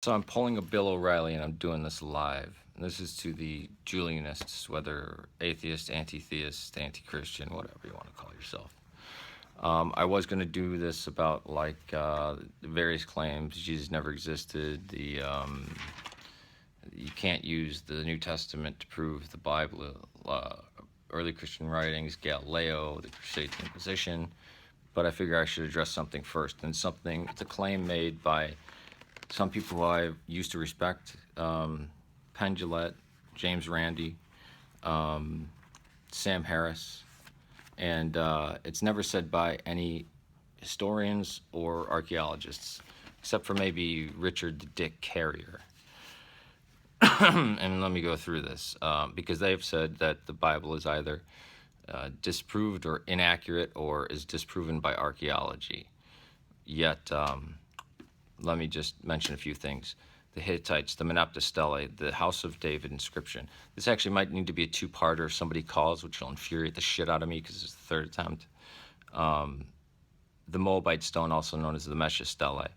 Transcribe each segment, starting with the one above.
So I'm pulling a Bill O'Reilly and I'm doing this live. And this is to the Julianists, whether atheist, anti-theist, anti-Christian, whatever you want to call yourself. I was going to do this about various claims Jesus never existed. You can't use the New Testament to prove the Bible. Early Christian writings, Galileo, the Crusade Inquisition. But I figure I should address something first, and it's a claim made by some people who I used to respect, Penn Jillette, James Randi, Sam Harris, and it's never said by any historians or archaeologists, except for maybe Richard Dick Carrier. And let me go through this, because they've said that the Bible is either disproved or inaccurate or is disproven by archaeology. Yet, let me just mention a few things. The Hittites, the Meneptah Stele, the House of David inscription. This actually might need to be a two-parter if somebody calls, which will infuriate the shit out of me because it's the third attempt. The Moabite stone, also known as the Mesha Stele.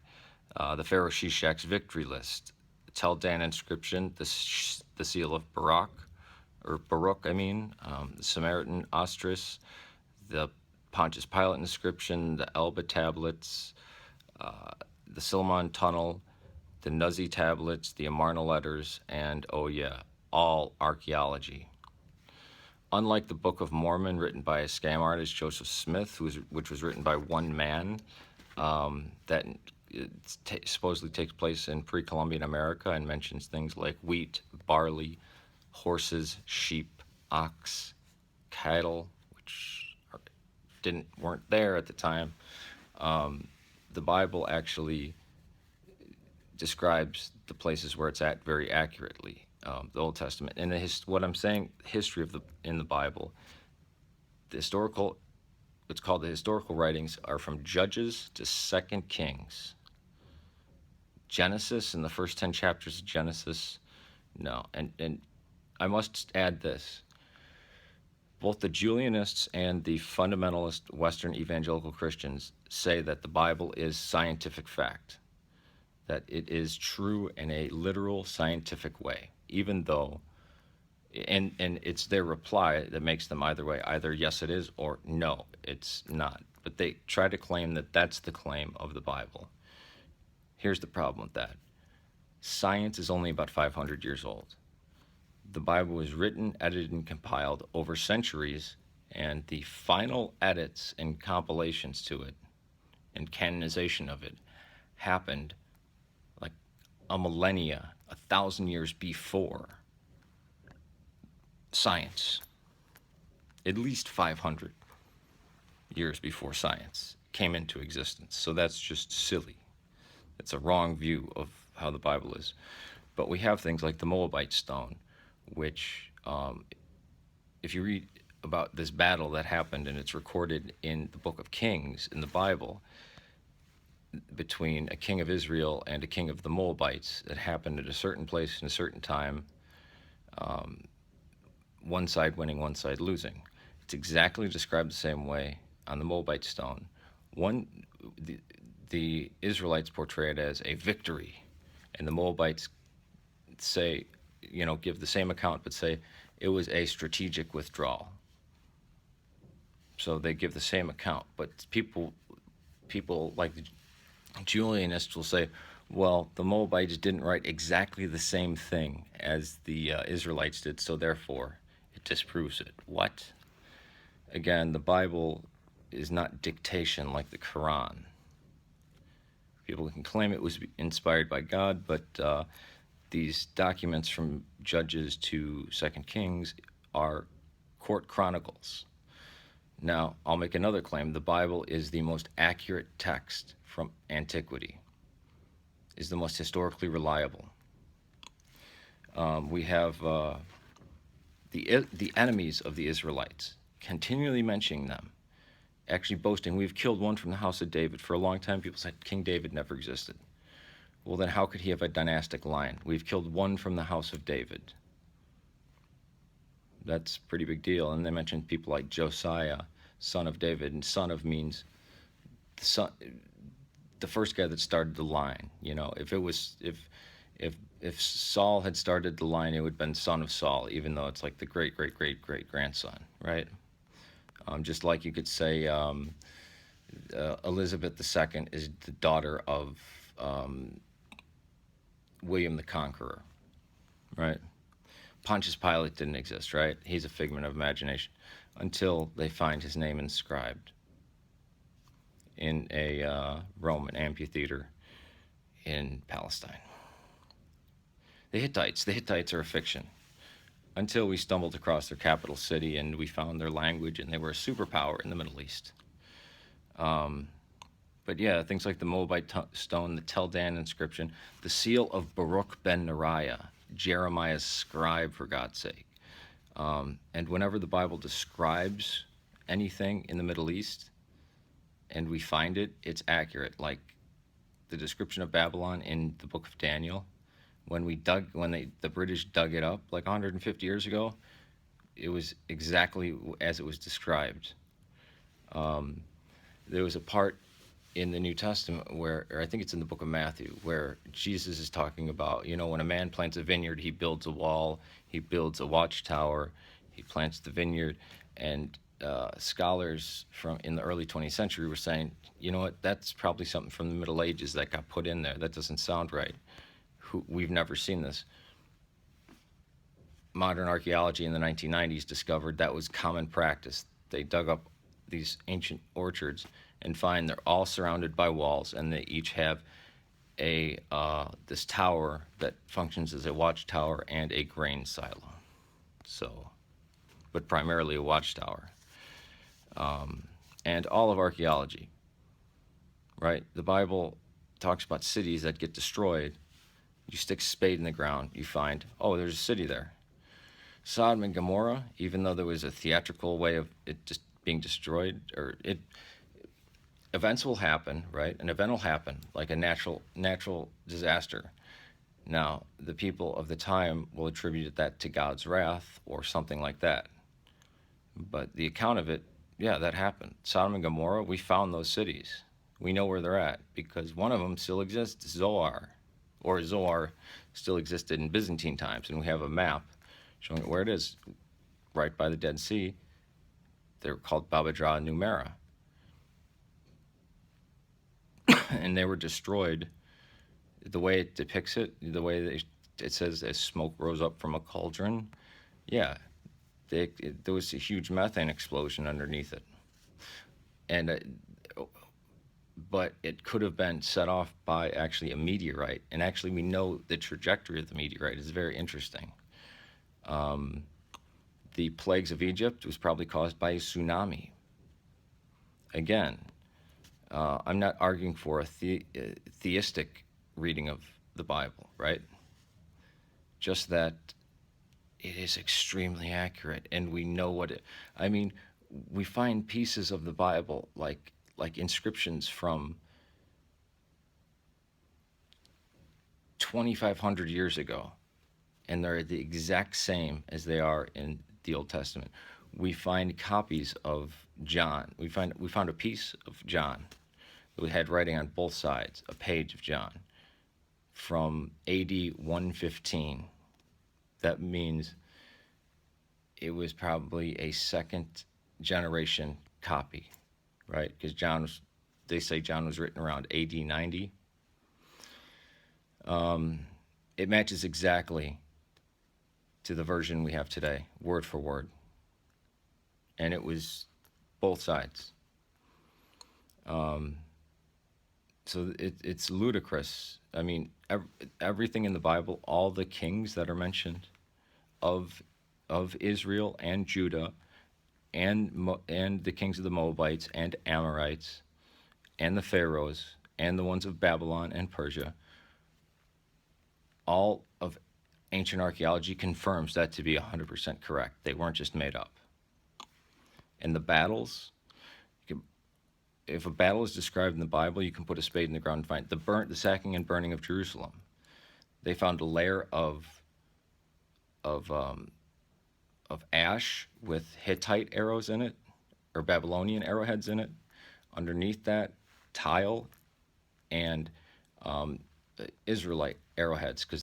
The Pharaoh Shishak's victory list. The Tel Dan inscription, the seal of Baruch, the Samaritan ostrich, the Pontius Pilate inscription, the Elba tablets, the Silmon Tunnel, the Nuzi tablets, the Amarna letters, and all archaeology. Unlike the Book of Mormon, written by a scam artist, Joseph Smith, which was written by one man, that supposedly takes place in pre-Columbian America and mentions things like wheat, barley, horses, sheep, ox, cattle, which weren't there at the time. The Bible actually describes the places where it's at very accurately. The Old Testament and what I'm saying, history in the Bible, what's called the historical writings are from Judges to 2 Kings. Genesis and the first 10 chapters of Genesis, no. And I must add this. Both the Julianists and the fundamentalist Western evangelical Christians say that the Bible is scientific fact, that it is true in a literal scientific way, even though, and it's their reply that makes them either way, either yes it is or no, it's not. But they try to claim that that's the claim of the Bible. Here's the problem with that. Science is only about 500 years old. The Bible was written, edited, and compiled over centuries, and the final edits and compilations to it and canonization of it happened like a millennia, 1,000 years before science. At least 500 years before science came into existence. So that's just silly. It's a wrong view of how the Bible is. But we have things like the Moabite stone, which, if you read about this battle that happened, and it's recorded in the book of Kings in the Bible, between a king of Israel and a king of the Moabites, that happened at a certain place in a certain time, one side winning, one side losing. It's exactly described the same way on the Moabite stone. The Israelites portray it as a victory, and the Moabites say, give the same account, but say it was a strategic withdrawal. So they give the same account, but people like the Julianists will say, well, the Moabites didn't write exactly the same thing as the Israelites did, so therefore it disproves it. What? Again, the Bible is not dictation like the Quran. People can claim it was inspired by God, but these documents from Judges to 2 Kings are court chronicles. Now, I'll make another claim. The Bible is the most accurate text from antiquity, is the most historically reliable. We have the enemies of the Israelites continually mentioning them, actually boasting, we've killed one from the house of David. For a long time, people said King David never existed. Well, then how could he have a dynastic line? We've killed one from the house of David. That's a pretty big deal. And they mentioned people like Josiah, son of David, and son of means the first guy that started the line. If If Saul had started the line, it would have been son of Saul, even though it's like the great great great great grandson, right? Just like you could say Elizabeth II is the daughter of um, William the Conqueror, right? Pontius Pilate didn't exist, right? He's a figment of imagination until they find his name inscribed in a Roman amphitheater in Palestine. The Hittites are a fiction until we stumbled across their capital city and we found their language and they were a superpower in the Middle East. But yeah, things like the Moabite stone, the Tel Dan inscription, the seal of Baruch ben Neriah, Jeremiah's scribe, for God's sake. And whenever the Bible describes anything in the Middle East and we find it, it's accurate. Like the description of Babylon in the book of Daniel, when the British dug it up like 150 years ago, it was exactly as it was described. There was a part in the New Testament where, or I think it's in the book of Matthew, where Jesus is talking about, when a man plants a vineyard, he builds a wall, he builds a watchtower, he plants the vineyard, and scholars from in the early 20th century were saying, you know what, that's probably something from the Middle Ages that got put in there. That doesn't sound right. We've never seen this. Modern archaeology in the 1990s discovered that was common practice. They dug up these ancient orchards and find they're all surrounded by walls, and they each have this tower that functions as a watchtower and a grain silo. So, but primarily a watchtower. And all of archaeology, right? The Bible talks about cities that get destroyed. You stick a spade in the ground, you find, oh, there's a city there. Sodom and Gomorrah, even though there was a theatrical way of it just being destroyed, events will happen, right? An event will happen, like a natural disaster. Now, the people of the time will attribute that to God's wrath or something like that. But the account of it, yeah, that happened. Sodom and Gomorrah, we found those cities. We know where they're at because one of them still exists, Zoar still existed in Byzantine times, and we have a map showing where it is, right by the Dead Sea. They're called Babadra and Numera. And they were destroyed. The way it depicts it, the way it says as smoke rose up from a cauldron, yeah, there was a huge methane explosion underneath it. And but it could have been set off by actually a meteorite. And actually, we know the trajectory of the meteorite is very interesting. The plagues of Egypt was probably caused by a tsunami. Again, I'm not arguing for a theistic reading of the Bible, right? Just that it is extremely accurate, and we know we find pieces of the Bible like inscriptions from 2,500 years ago, and they're the exact same as they are in the Old Testament. We find copies of John. We found a piece of John that had writing on both sides, a page of John from AD 115. That means it was probably a second generation copy, right? Because they say John was written around AD 90. It matches exactly to the version we have today, word for word. And it was both sides. So it's ludicrous. I mean, everything in the Bible, all the kings that are mentioned of Israel and Judah, and the kings of the Moabites and Amorites, and the pharaohs, and the ones of Babylon and Persia, all of ancient archaeology confirms that to be 100% correct. They weren't just made up. And the battles, if a battle is described in the Bible, you can put a spade in the ground and find the sacking and burning of Jerusalem. They found a layer of ash with Hittite arrows in it, or Babylonian arrowheads in it. Underneath that, tile and Israelite arrowheads, because